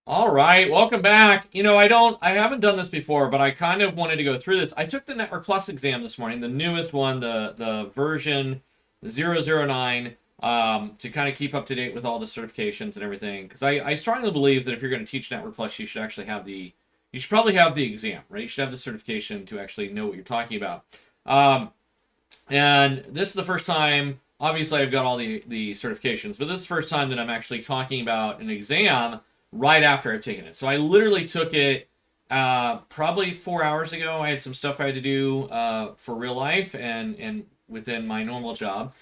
All right, welcome back. I haven't done this before, but I kind of wanted to go through this. I took the Network Plus exam this morning, the newest one, the version 009, to kind of keep up to date with all the certifications and everything. Because I strongly believe that if you're going to teach Network Plus, you should actually have you should probably have the exam, right? You should have the certification to actually know what you're talking about. Um, and this is the first time. Obviously, I've got all the certifications, but this is the first time that I'm actually talking about an exam right after I've taken it. So I literally took it probably 4 hours ago. I had some stuff I had to do for real life and within my normal job.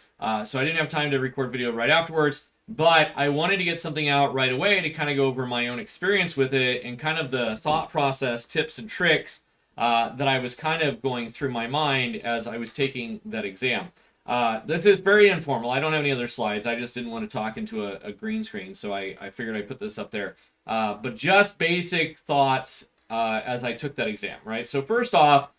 So I didn't have time to record video right afterwards, but I wanted to get something out right away to kind of go over my own experience with it and kind of the thought process, tips, and tricks that I was kind of going through my mind as I was taking that exam. This is very informal. I don't have any other slides. I just didn't want to talk into a green screen, so I figured I'd put this up there. But just basic thoughts as I took that exam, right? So first off,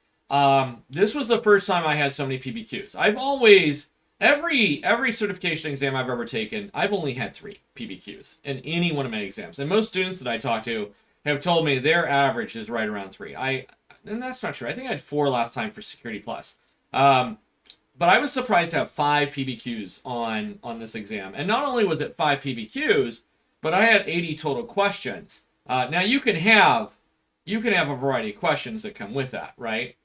this was the first time I had so many PBQs. I've always, every certification exam I've ever taken, I've only had 3 PBQs in any one of my exams. And most students that I talk to have told me their average is right around 3. And that's not true. I think I had 4 last time for Security Plus. But I was surprised to have 5 PBQs on this exam. And not only was it 5 PBQs, but I had 80 total questions. Now you can have a variety of questions that come with that, right?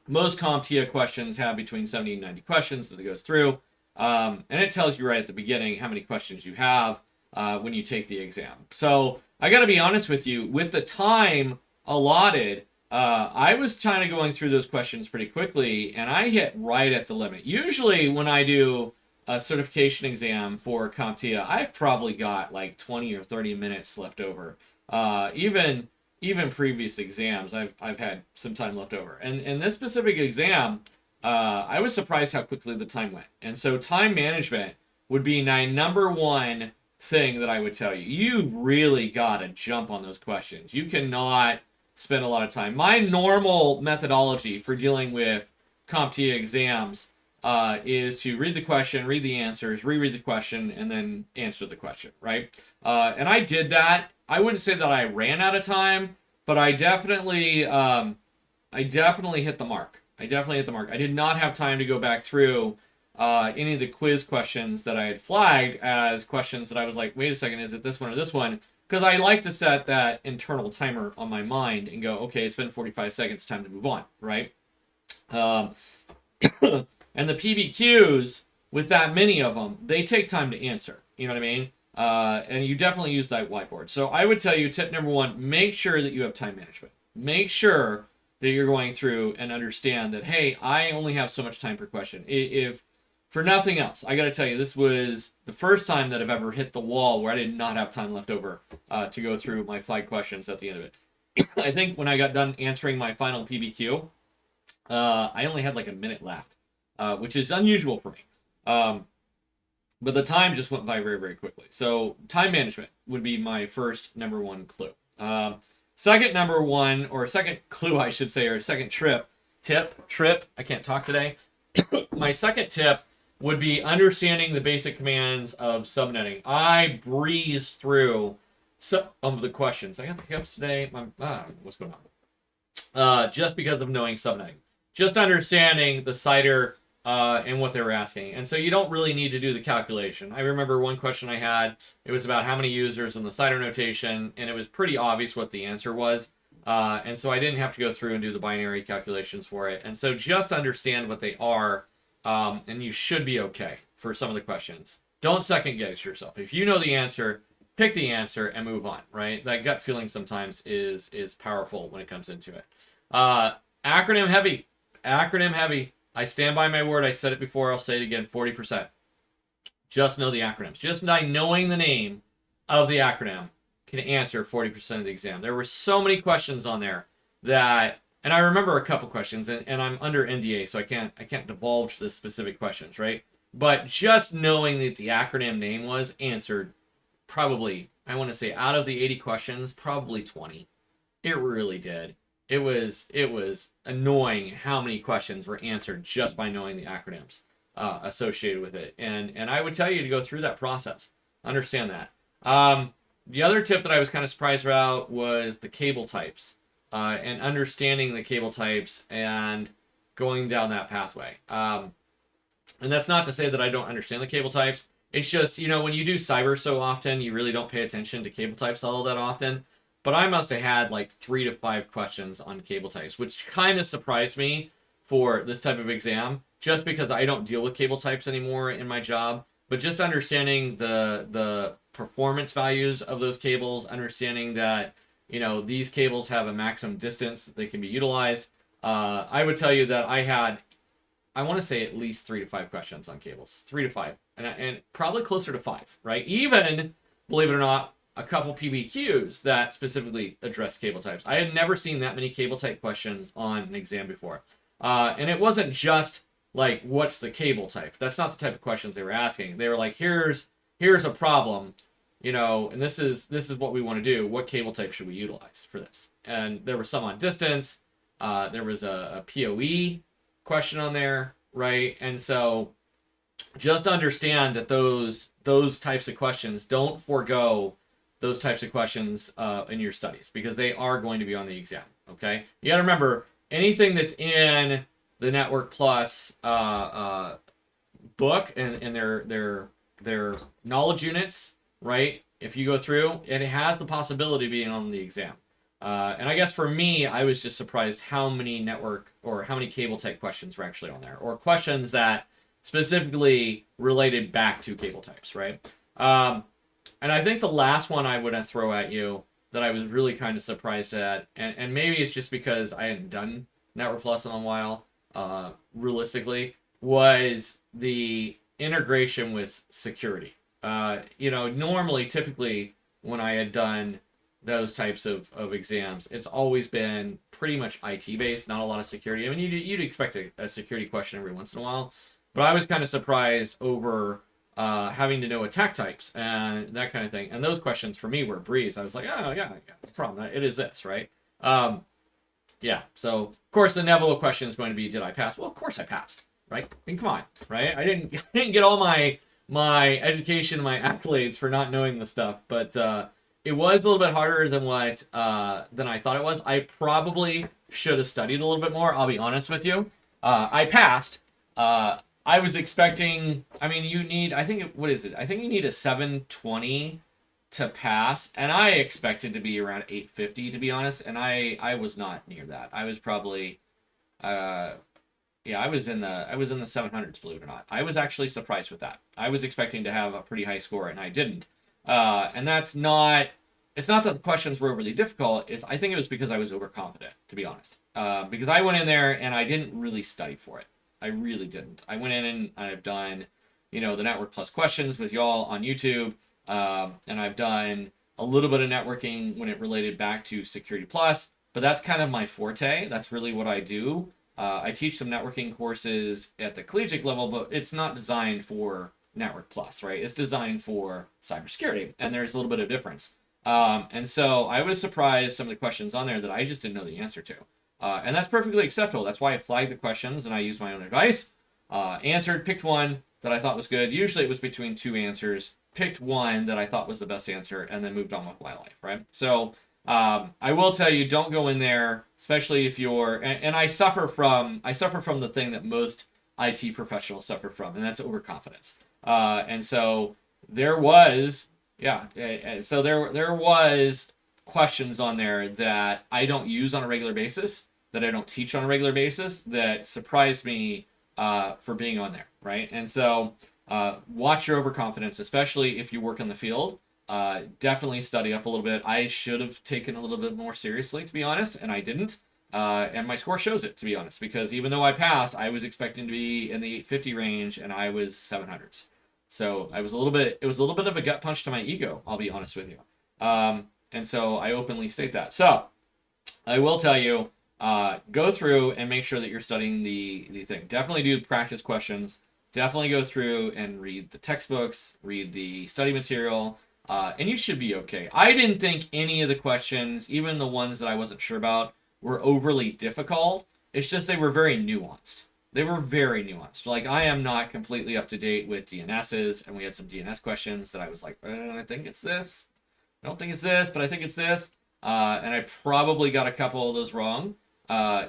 Most CompTIA questions have between 70 and 90 questions that it goes through. And it tells you right at the beginning how many questions you have when you take the exam. So I got to be honest with you, with the time allotted, I was kind of going through those questions pretty quickly, and I hit right at the limit. Usually, when I do a certification exam for CompTIA, I've probably got like 20 or 30 minutes left over. Even previous exams, I've had some time left over. And in this specific exam, I was surprised how quickly the time went. And so, time management would be my number one thing that I would tell you. You really got to jump on those questions. You cannot spend a lot of time. My normal methodology for dealing with CompTIA exams is to read the question, read the answers, reread the question, and then answer the question, right? And I did that. I wouldn't say that I ran out of time, but I definitely hit the mark. I definitely hit the mark. I did not have time to go back through any of the quiz questions that I had flagged as questions that I was like, wait a second, is it this one or this one? Because I like to set that internal timer on my mind and go, okay, it's been 45 seconds, time to move on, right? And the PBQs, with that many of them, they take time to answer. You know what I mean? And you definitely use that whiteboard. So I would tell you, tip number 1, make sure that you have time management. Make sure that you're going through and understand that, hey, I only have so much time per question. If for nothing else, I got to tell you, this was the first time that I've ever hit the wall where I did not have time left over to go through my flag questions at the end of it. I think when I got done answering my final PBQ, I only had like a minute left, which is unusual for me. But the time just went by very, very quickly. So time management would be my first number 1 clue. Second number 1, or second clue, I should say, or second trip, I can't talk today. My second tip would be understanding the basic commands of subnetting. I breezed through some of the questions. I got the hiccups today. What's going on? Just because of knowing subnetting. Just understanding the CIDR and what they were asking. And so you don't really need to do the calculation. I remember one question I had, it was about how many users in the CIDR notation, and it was pretty obvious what the answer was. And so I didn't have to go through and do the binary calculations for it. And so just understand what they are, and you should be okay for some of the questions. Don't second guess yourself. If you know the answer, pick the answer and move on, right? That gut feeling sometimes is powerful when it comes into it. Acronym heavy. Acronym heavy. I stand by my word. I said it before. I'll say it again. 40%. Just know the acronyms. Just by knowing the name of the acronym can answer 40% of the exam. There were so many questions on there that, and I remember a couple questions, and I'm under NDA, so I can't divulge the specific questions, right? But just knowing that the acronym name was answered probably, I want to say, out of the 80 questions, probably 20. It really did. It was annoying how many questions were answered just by knowing the acronyms associated with it. And I would tell you to go through that process. Understand that. The other tip that I was kind of surprised about was the cable types, and understanding the cable types and going down that pathway. And that's not to say that I don't understand the cable types. It's just, when you do cyber so often, you really don't pay attention to cable types all that often. But I must have had like 3 to 5 questions on cable types, which kind of surprised me for this type of exam, just because I don't deal with cable types anymore in my job. But just understanding the performance values of those cables, understanding that these cables have a maximum distance that they can be utilized. I would tell you that I want to say at least 3 to 5 questions on cables, 3 to 5, and probably closer to 5, right? Even, believe it or not, a couple PBQs that specifically address cable types. I had never seen that many cable type questions on an exam before, and it wasn't just like, what's the cable type? That's not the type of questions they were asking. They were like, here's a problem, and this is what we want to do. What cable type should we utilize for this? And there was some on distance. There was a PoE question on there, right? And so just understand that those types of questions, don't forego those types of questions in your studies, because they are going to be on the exam. Okay, you got to remember, anything that's in the Network Plus book and their knowledge units, right? If you go through, it has the possibility of being on the exam. And I guess for me, I was just surprised how many network or how many cable type questions were actually on there, or questions that specifically related back to cable types, right? And I think the last one I would throw at you that I was really kind of surprised at, and maybe it's just because I hadn't done Network Plus in a while, realistically, was the integration with security. Normally, typically, when I had done those types of exams, it's always been pretty much IT based, not a lot of security. I mean, you'd expect a security question every once in a while, but I was kind of surprised over having to know attack types and that kind of thing. And those questions for me were a breeze. I was like, oh yeah, no problem. It is this, right? Yeah. So of course the inevitable question is going to be, did I pass? Well, of course I passed, right? I mean, come on, right? I didn't get all my education, my accolades for not knowing the stuff, but it was a little bit harder than I thought it was. I probably should have studied a little bit more. I'll be honest with you. I passed. I was expecting. I mean, you need. What is it? I think you need a 720 to pass, and I expected to be around 850, to be honest. And I was not near that. I was probably, I was in the 700s, believe it or not. I was actually surprised with that. I was expecting to have a pretty high score, and I didn't. And that's not. It's not that the questions were really difficult. I think it was because I was overconfident, to be honest. Because I went in there and I didn't really study for it. I really didn't. I went in and I've done, the Network Plus questions with y'all on YouTube, and I've done a little bit of networking when it related back to Security Plus. But that's kind of my forte. That's really what I do. I teach some networking courses at the collegiate level, but it's not designed for Network Plus, right? It's designed for cybersecurity, and there's a little bit of difference. And so I was surprised some of the questions on there that I just didn't know the answer to. And that's perfectly acceptable. That's why I flagged the questions and I used my own advice. Answered, picked one that I thought was good. Usually it was between 2 answers. Picked one that I thought was the best answer and then moved on with my life, right? So I will tell you, don't go in there, especially if you're... And I suffer from the thing that most IT professionals suffer from, and that's overconfidence. And so there was... So there was questions on there that I don't use on a regular basis, that I don't teach on a regular basis, that surprised me for being on there, right? And so watch your overconfidence, especially if you work in the field. Definitely study up a little bit. I should have taken a little bit more seriously, to be honest, and I didn't. And my score shows it, to be honest, because even though I passed, I was expecting to be in the 850 range, and I was 700s. So it was a little bit of a gut punch to my ego, I'll be honest with you. And so I openly state that. So I will tell you, go through and make sure that you're studying the thing. Definitely do practice questions. Definitely go through and read the textbooks, read the study material, and you should be okay. I didn't think any of the questions, even the ones that I wasn't sure about, were overly difficult. It's just they were very nuanced. They were very nuanced. Like, I am not completely up to date with DNSs, and we had some DNS questions that I was like, I think it's this. I don't think it's this, but I think it's this. And I probably got a couple of those wrong.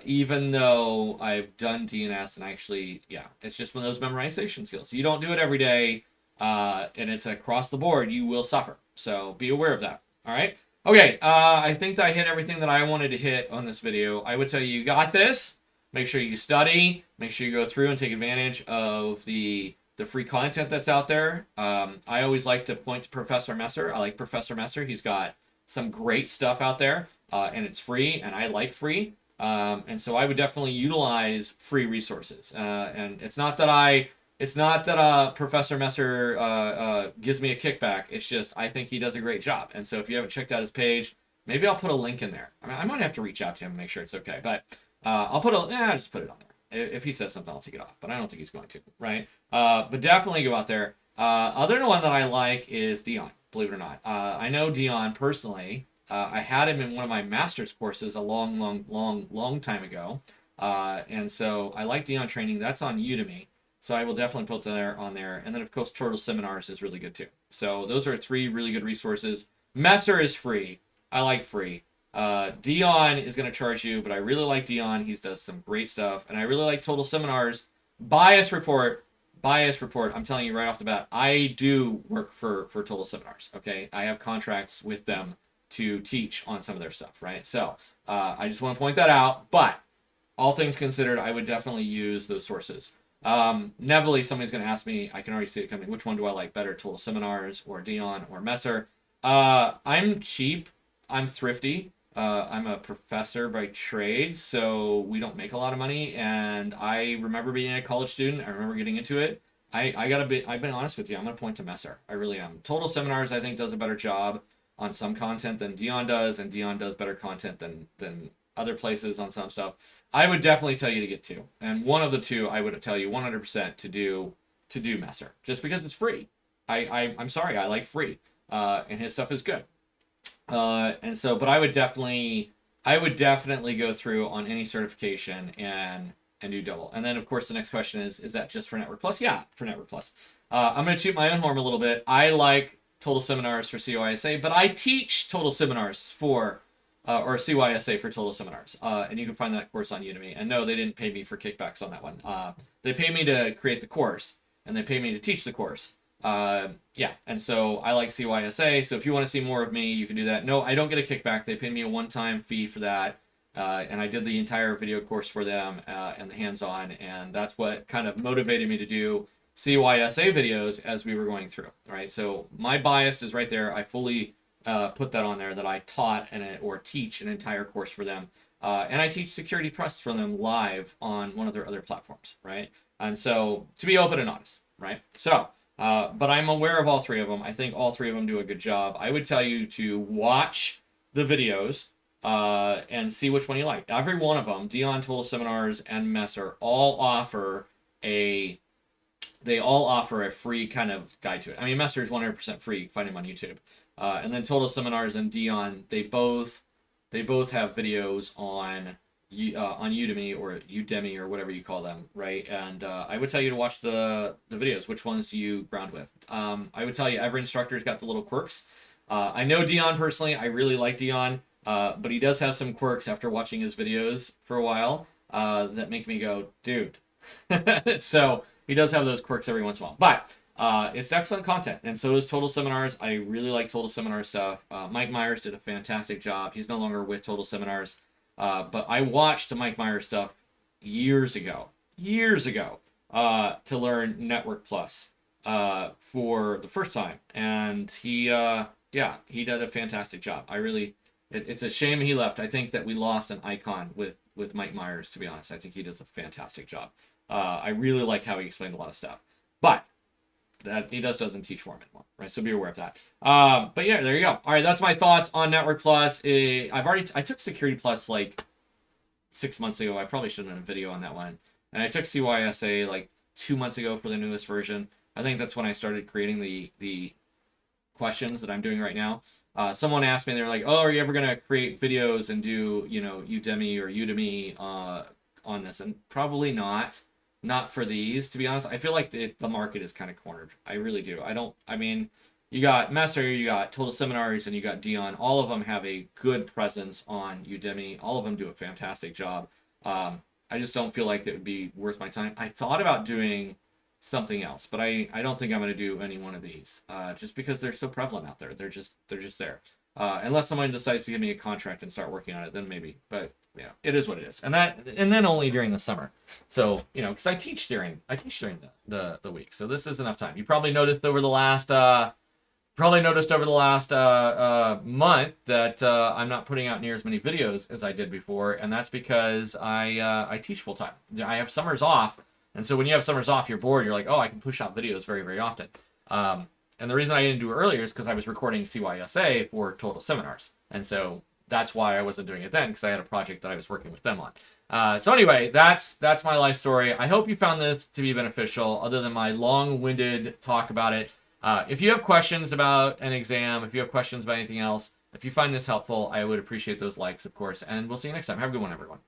Even though I've done DNS and actually, yeah, it's just one of those memorization skills. You don't do it every day, and it's across the board. You will suffer. So be aware of that. All right. Okay. I think that I hit everything that I wanted to hit on this video. I would tell you, you got this. Make sure you study. Make sure you go through and take advantage of the free content that's out there. I always like to point to Professor Messer. I like Professor Messer. He's got some great stuff out there, and it's free, and I like free. And so I would definitely utilize free resources. And it's not that Professor Messer gives me a kickback. It's just I think he does a great job. And so if you haven't checked out his page, maybe I'll put a link in there. I mean, I might have to reach out to him and make sure it's okay. But I'll just put it on there. If he says something, I'll take it off. But I don't think he's going to, right? But definitely go out there. Other one that I like is Dion, believe it or not. I know Dion personally. I had him in one of my master's courses a long time ago. And so I like Dion training. That's on Udemy. So I will definitely put that on there. And then, of course, Turtle Seminars is really good, too. So those are 3 really good resources. Messer is free. I like free. Dion is going to charge you, but I really like Dion. He does some great stuff. And I really like Total Seminars. Bias report. I'm telling you right off the bat, I do work for Total Seminars, okay? I have contracts with them to teach on some of their stuff, right? So I just want to point that out. But all things considered, I would definitely use those sources. Inevitably, somebody's going to ask me, I can already see it coming, which one do I like better, Total Seminars or Dion or Messer? I'm cheap. I'm thrifty. I'm a professor by trade, so we don't make a lot of money. And I remember being a college student. I remember getting into it. I've been honest with you. I'm going to point to Messer. I really am. Total Seminars, I think, does a better job on some content than Dion does, and Dion does better content than other places on some stuff. I would definitely tell you to get 2. And one of the 2, I would tell you 100% to do Messer, just because it's free. I'm sorry, I like free. And his stuff is good. And so, but I would definitely go through on any certification and do double. And then, of course, the next question is that just for Network Plus? Yeah, for Network Plus. I'm going to toot my own horn a little bit. I like Total Seminars for CYSA, but I teach Total Seminars for, or CYSA for Total Seminars. And you can find that course on Udemy. And no, they didn't pay me for kickbacks on that one. They paid me to create the course, and they paid me to teach the course. Yeah, and so I like CYSA, so if you want to see more of me, you can do that. No, I don't get a kickback. They pay me a one-time fee for that, and I did the entire video course for them and the hands-on, and that's what kind of motivated me to do CYSA videos as we were going through, right? So my bias is right there. I fully put that on there that I taught or teach an entire course for them, and I teach Security Plus for them live on one of their other platforms, right? And so to be open and honest, right? So. But I'm aware of all 3 of them. I think all 3 of them do a good job. I would tell you to watch the videos and see which one you like. Every one of them, Dion, Total Seminars, and Messer, all offer a free kind of guide to it. I mean, Messer is 100% free. Find him on YouTube. And then Total Seminars and Dion, they both have videos on Udemy or Udemy or whatever you call them, right? And I would tell you to watch the videos. Which ones do you ground with? I would tell you every instructor's got the little quirks. I know Dion personally. I really like Dion, but he does have some quirks after watching his videos for a while that make me go, dude. So he does have those quirks every once in a while. But it's excellent content, and so is Total Seminars. I really like Total Seminars stuff. Mike Myers did a fantastic job. He's no longer with Total Seminars. But I watched Mike Myers stuff years ago, to learn Network Plus for the first time, and he did a fantastic job. It's a shame he left. I think that we lost an icon with Mike Myers, to be honest. I think he does a fantastic job. I really like how he explained a lot of stuff, but that he doesn't teach for him anymore, right? So be aware of that. But yeah, there you go. All right, that's my thoughts on Network Plus. I took Security Plus like 6 months ago. I probably should have done a video on that one. And I took CYSA like 2 months ago for the newest version. I think that's when I started creating the questions that I'm doing right now. Someone asked me, they're like, "Oh, are you ever gonna create videos and do Udemy or Udemy on this?" And probably not. Not for these, to be honest. I feel like the market is kind of cornered. I really do. I mean, You got Messer, you got Total Seminars, and you got Dion. All of them have a good presence on Udemy. All of them do a fantastic job. I just don't feel like it would be worth my time. I thought about doing something else, but I don't think I'm going to do any one of these, just because they're so prevalent out there. They're just there. Unless someone decides to give me a contract and start working on it, then maybe. But yeah, it is what it is, and then only during the summer. So because I teach during the week, so this is enough time. You probably noticed over the last month that I'm not putting out near as many videos as I did before, and that's because I teach full time. I have summers off, and so when you have summers off, you're bored. You're like, oh, I can push out videos very, very often. And the reason I didn't do it earlier is because I was recording CYSA for Total Seminars, and so that's why I wasn't doing it then, because I had a project that I was working with them on. So anyway, that's my life story. I hope you found this to be beneficial, other than my long-winded talk about it. If you have questions about an exam, if you have questions about anything else, if you find this helpful, I would appreciate those likes, of course, and we'll see you next time. Have a good one, everyone.